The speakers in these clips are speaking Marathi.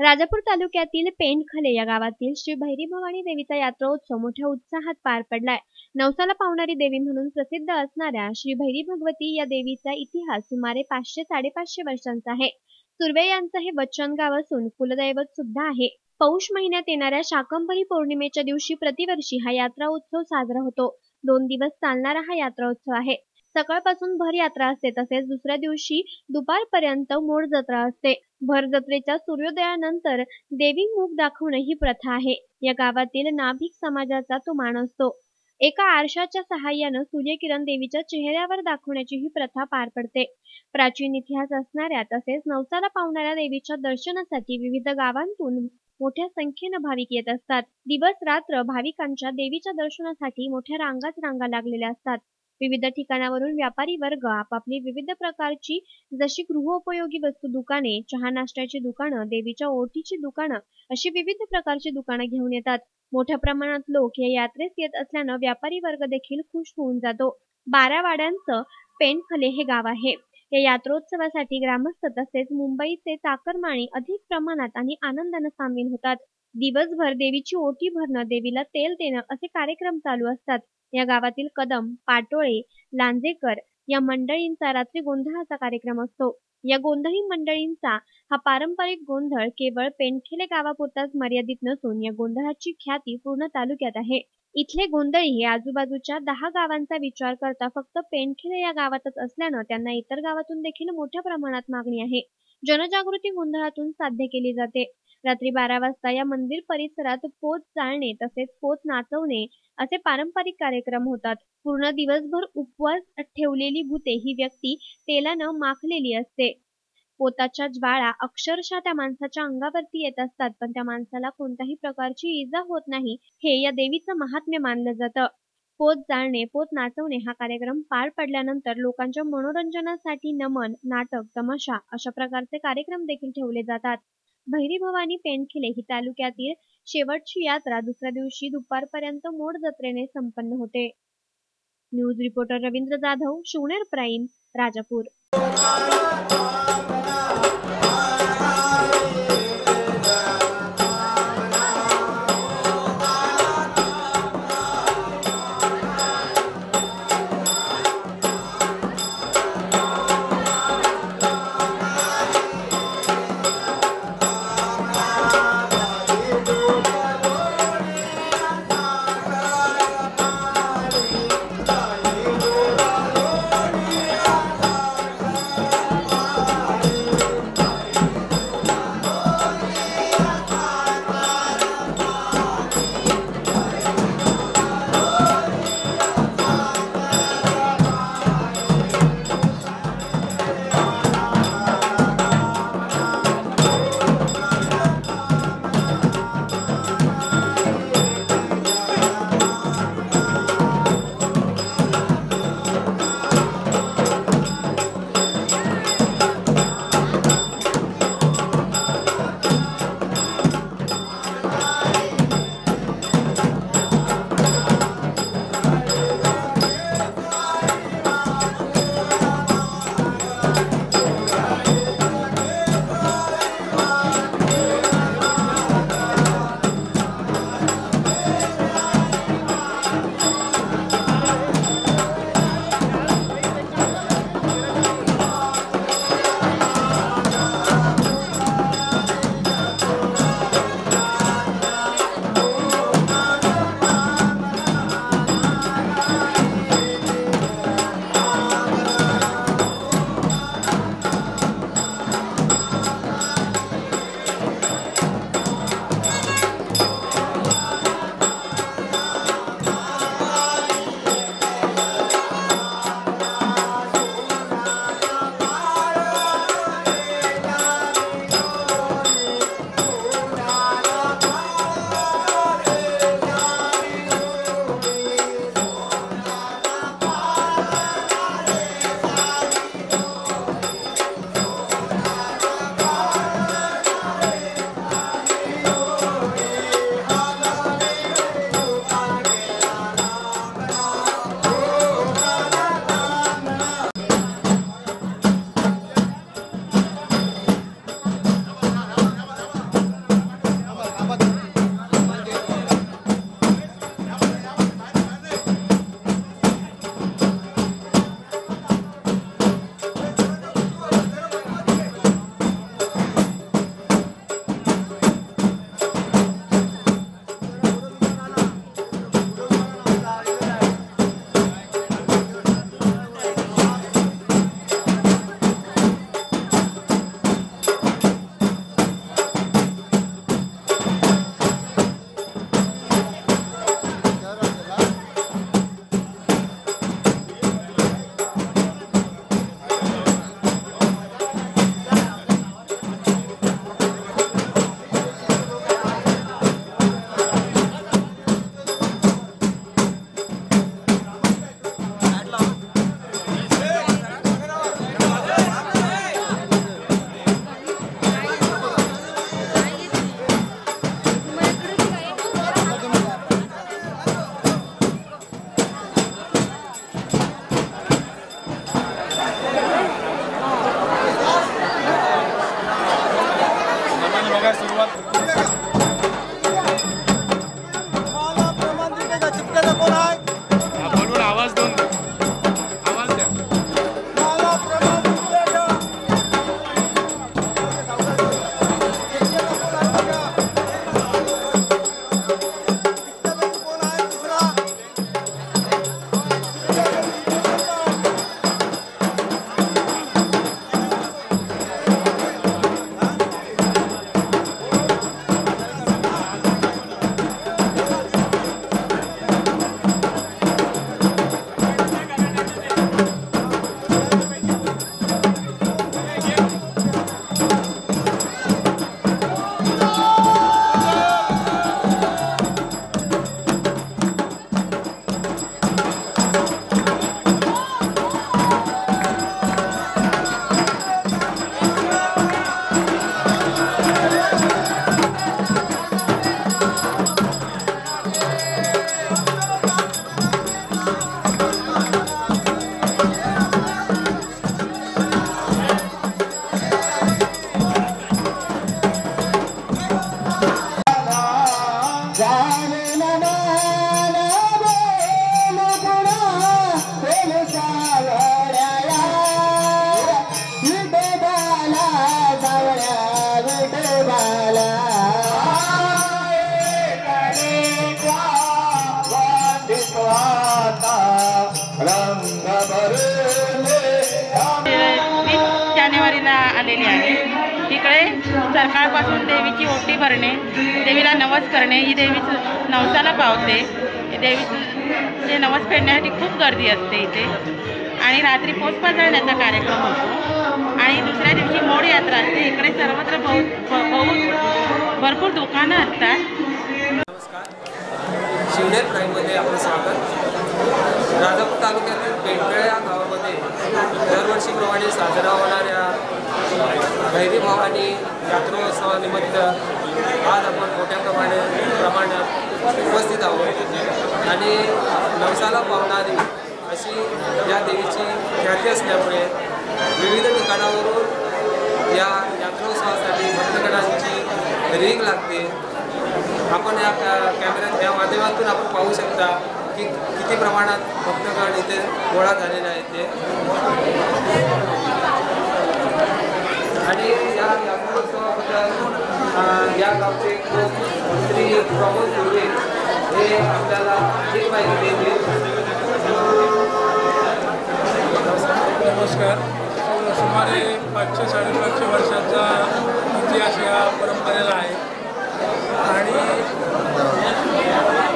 राजापूर तालुक्यातील पेंडखले या गावातील श्री भैरी भवानी देवीचा यात्रोत्सव मोठ्या उत्साहात पार पडलाय. नवसाला पावणारी देवी म्हणून प्रसिद्ध असणाऱ्या श्री भैरी भगवती या देवीचा इतिहास सुमारे 500-550 वर्षांचा आहे. सुर्वे यांचं हे वचनगाव असून कुलदैवत सुद्धा आहे. पौष महिन्यात येणाऱ्या शाकंभरी पौर्णिमेच्या दिवशी प्रतिवर्षी हा यात्रा उत्सव साजरा होतो. 2 दिवस चालणारा हा यात्रा उत्सव आहे. सकाळपासून भर यात्रा असते, तसेच दुसऱ्या दिवशी दुपारपर्यंत मोड जत्रा असते. भर जत्रेच्या सूर्योदयानंतर देवी मुख दाखवणं ही प्रथा आहे. या गावातील नाभिक समाजाचा तो मान असतो. एका आरशाच्या सहाय्यानं सूर्यकिरण देवीच्या चेहऱ्यावर दाखवण्याची ही प्रथा पार पडते. प्राचीन इतिहास असणाऱ्या तसेच नवसाला पावणाऱ्या देवीच्या दर्शनासाठी विविध गावांतून मोठ्या संख्येनं भाविक येत असतात. दिवस रात्र भाविकांच्या देवीच्या दर्शनासाठी मोठ्या रांगा लागलेल्या असतात. विविध ठिकाणावरून व्यापारी वर्ग आपापली विविध प्रकारची जशी गृहोपयोगी वस्तू दुकाने, चहा नाश्त्याची दुकानं, देवीच्या ओटीची दुकानं अशी विविध प्रकारची दुकानं घेऊन येतात. मोठ्या प्रमाणात लोक या यात्रेस येत असल्यानं व्यापारी वर्ग देखील खुश होऊन जातो. 12 वाड्यांचं पेंडखले हे गाव आहे. या यात्रोत्सवासाठी ग्रामस्थ तसेच मुंबईचे चाकरमानी अधिक प्रमाणात आणि आनंदानं सामील होतात. दिवसभर देवीची ओटी भरणं, देवीला तेल देणं असे कार्यक्रम चालू असतात. या गावातील कदम, पाटोळे, लांजेकर या मंडळींचा रात्री गोंधळाचा कार्यक्रम असतो. या गोंधळी मंडळींचा हा पारंपरिक गोंधळ केवळ पेंडखले गावापुरताच मर्यादित नसून या गोंधळाची ख्याती पूर्ण तालुक्यात आहे. इथले गोंधळी हे आजूबाजूच्या 10 गावांचा विचार करता फक्त पेंडखले या गावातच असल्यानं त्यांना इतर गावातून देखील मोठ्या प्रमाणात मागणी आहे. जनजागृती गोंधळातून साध्य केली जाते. रात्री 12 वाजता या मंदिर परिसरात पोच जाळणे तसेच पोच नाचवणे असे पारंपरिक कार्यक्रम होतात. पूर्ण दिवसभर उपवास ठेवलेली भूते ही व्यक्ती तेलानं माखलेली असते. पोताच्या ज्वाळा अक्षरशः त्या माणसाच्या अंगावरती येत असतात, पण त्या माणसाला कोणत्याही प्रकारची इजा होत नाही, हे या देवीचं महात्म्य मानलं जातं. पोत जाळणे, पोत नाचवणे हा कार्यक्रम पार पडल्यानंतर लोकांच्या मनोरंजनासाठी नमन, नाटक, तमाशा अशा प्रकारचे कार्यक्रम देखील ठेवले जातात. भैरी भवानी पेंडखले ही तालुक्यातील शेवटची यात्रा दुसऱ्या दिवशी दुपारपर्यंत मोड जत्रेने संपन्न होते. News reporter Ravindra Jadhav, Shivner prime, Rajapur. आहे। तिकडे सकाळपासून देवीची ओटी भरणे, देवीला नवस करणे, ही देवी नवसाला पावते। देवीचे नवस फेडण्यासाठी खूप गर्दी असते इथे आणि रात्री पोच पाजळण्याचा कार्यक्रम होतो आणि दुसऱ्या दिवशी मोड यात्रा असते। इकडे सर्वत्र भरपूर दुकानं असतात। नमस्कार, शिवनेर प्राईममध्ये आपलं स्वागत। राजापूर तालुक्यातील पेंडकळे या गावामध्ये दरवर्षीप्रमाणे साजरा होणाऱ्या भैरी भवानी यात्रोत्सवानिमित्त आज आपण मोठ्या प्रमाणात उपस्थित आहोत आणि नवसाला पावणारी अशी या देवीची ख्याती असल्यामुळे विविध ठिकाणावरून या यात्रोत्सवासाठी भक्तगणांची रीघ लागते। आपण या कॅमेऱ्यात या माध्यमातून आपण पाहू शकता की किती प्रमाणात भक्तगण इथे गोळा झालेले आहेत ते आणि या यात्रोत्सवाबद्दल या गावचे श्री प्रमोद गुरुवे हे आपल्याला अधिक माहिती देतील। नमस्कार। सुमारे 500-550 वर्षाचा इतिहास या परंपरेला आहे आणि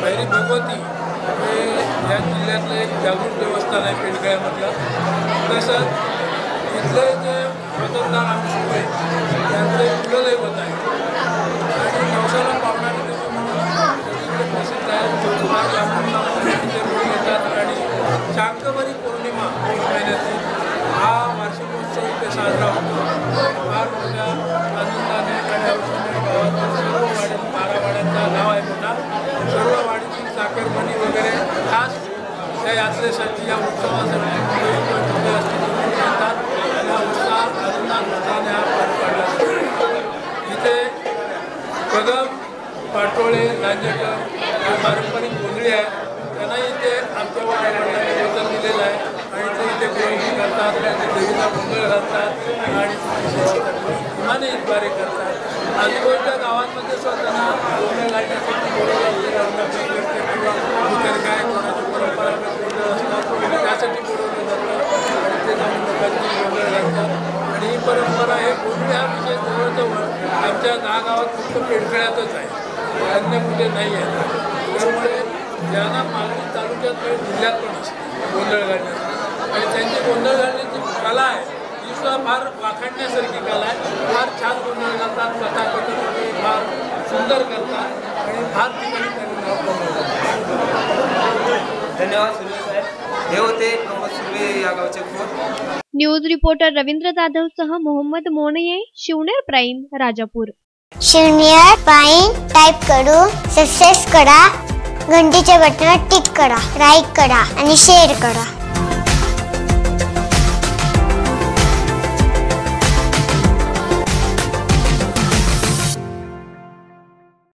भैरी भगवती हे या जिल्ह्यातलं एक जागृत देवस्थान आहे पेंडकळ्यामधलं। तसंच इथलं जे स्वतंत्र आमचे त्यांचं एक कुलदैवत आहे आणि नवसाला पावणारी देवी म्हणून प्रसिद्ध आहे। तिथे येतात आणि शाकंभरी पौर्णिमा महिन्यातील हा वार्षिकोत्सव इथे साजरा होतो। फार मोठ्या आनंदाने आणि औषधी गावातील सर्व वाड्या 12 वाड्यांचा गाव आहे मोठा, सर्व वाडीतील चाकरमानी वगैरे खास त्या यात्रेसाठी या उत्सवासाठी येतात। या उत्साहात आनंदाने हा पार पाडला जातो। इथे कदम, पाटोळे, लांजेकर हे पारंपरिक गोंधळी आहे, त्यांनाही इथे आमच्या वाड्याला योगदान दिलेलं आहे आणि ते इथे गोंधळी करतात, देवीचा गोंधळ घालतात आणि इमाने इतबारे करतात। आजूबाजूच्या गावांमध्ये स्वतःना गोंधळ घालण्यासाठी बोलवलं किंवा इतर काय कोणाची परंपरागत गोंधळ असतात त्यासाठी बोलवलं जातं आणि ते जाऊन लोकांची गोंधळ घालतात आणि ही परंपरा हे गोंधळ हा विषय जवळजवळ आमच्या 10 गावात फक्त पेंडकळ्यातच आहे, अन्य कुठे नाही आहे। त्यामुळे ज्यांना मागणी तालुक्यात जिल्ह्यात पण असते गोंधळ घालण्याची आणि त्यांची गोंधळ घालण्याची कला आहे ही सुद्धा फार वाखाणण्यासारखी कला आहे। फार छान गोंधळ घालतात, कथाकथन फार सुंदर करतात आणि फार ठिकाणी त्यांनी नाव कमवलं। धन्यवाद सुर्वे साहेब। हे होते प्रमोद सुर्वे या गावचे कोण। न्यूज रिपोर्टर रवींद्र जाधव सह मोहम्मद मोनये, Shivner prime, Rajapur. Shivner prime type करून सबस्क्राइब करा, घंटीच्या बटनावर टिक करा, लाईक करा आणि शेअर करा।